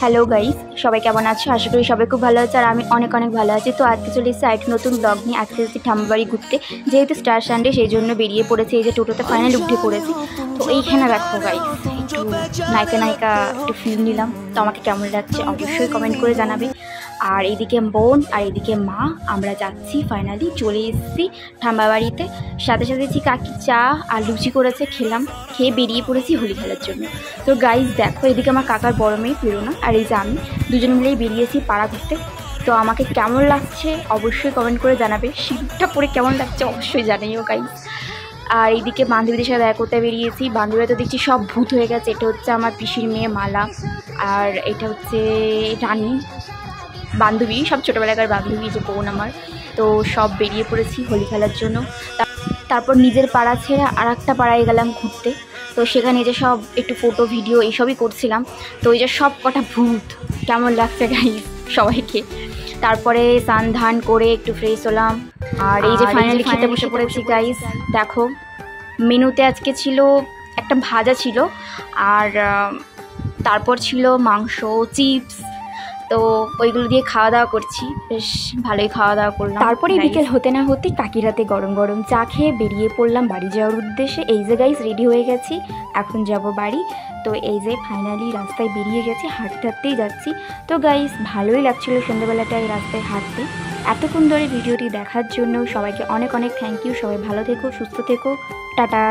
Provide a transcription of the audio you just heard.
Hello guys, সবাই কেমন আছো? আশা করি সবাই খুব ভালো আছে আর আমি অনেক অনেক ভালো আছি। তো আজকে চলে এসেছি আরেকটি নতুন ব্লগ নিয়ে। আজকে এসেছি ঠাম্বাবাড়ি ঘুরতে, যেহেতু স্টার সানডে সেই জন্য বেরিয়ে পড়েছি। এই যে টোটোতে ফাইনালি উঠে পড়েছি। তো এইখানে দেখো গাইস, একটু নায়িকা নায়িকা একটু ফিল্ম নিলাম। তো আমাকে কেমন লাগছে অবশ্যই কমেন্ট করে জানাবে। আর এইদিকে বোন আর এইদিকে মা, আমরা যাচ্ছি, ফাইনালি চলে এসেছি ঠাম্বাবাড়িতে। সাথে সাথে দেখছি কাকি চা আর লুচি করেছে, খেলাম, খেয়ে বেরিয়ে পড়েছি হোলি খেলার জন্য। তো গাইস দেখো, এদিকে আমার কাকার বড় মেয়ে প্রেরণা আর এই যে আমি দুজন মিলেই বেরিয়েছি পাড়া ঘুরতে। তো আমাকে কেমন লাগছে অবশ্যই কমেন্ট করে জানাবে। শীতটা পরে কেমন লাগছে অবশ্যই জানাইও গাইস। আর এইদিকে বান্ধবীদের সাথে দেখা করতে বেরিয়েছি। বান্ধবীরা তো দেখছি সব ভূত হয়ে গেছে। এটা হচ্ছে আমার পিসির মেয়ে মালা, আর এটা হচ্ছে রানী, বান্ধবী, সব ছোটোবেলাকার বান্ধবী, যে বোন আমার। তো সব বেরিয়ে পড়েছি হোলি খেলার জন্য। তারপর নিজের পাড়া ছেড়ে আর একটা পাড়ায় গেলাম ঘুরতে। তো সেখানে যে সব একটু ফটো ভিডিও এইসবই করছিলাম। তো ওই যে সব কটা ভূত, কেমন লাগছে গাইস সবাইকে। তারপরে স্নান ধান করে একটু ফ্রেশ হলাম। আর এই যে ফাইনালি খেতে বসে পড়েছি গাইস। দেখো মেনুতে আজকে ছিল একটা ভাজা ছিল, আর তারপর ছিল মাংস, চিপস। তো ওইগুলো দিয়ে খাওয়া দাওয়া করছি, বেশ ভালোই খাওয়া দাওয়া করলাম। তারপরে বিকেল হতে না হতে কাকির রাতে গরম গরম চা খেয়ে বেরিয়ে পড়লাম বাড়ি যাওয়ার উদ্দেশ্যে। এই যে গাইস রেডি হয়ে গেছি, এখন যাব বাড়ি। তো এই যে ফাইনালি রাস্তায় বেরিয়ে গেছি, হাঁটতে হাঁটতেই যাচ্ছি। তো গাইস ভালোই লাগছিল সন্ধ্যাবেলাটায় রাস্তায় হাঁটতে। এতক্ষণ ধরে ভিডিওটি দেখার জন্য সবাইকে অনেক অনেক থ্যাংক ইউ। সবাই ভালো থেকো, সুস্থ থেকো, টাটা।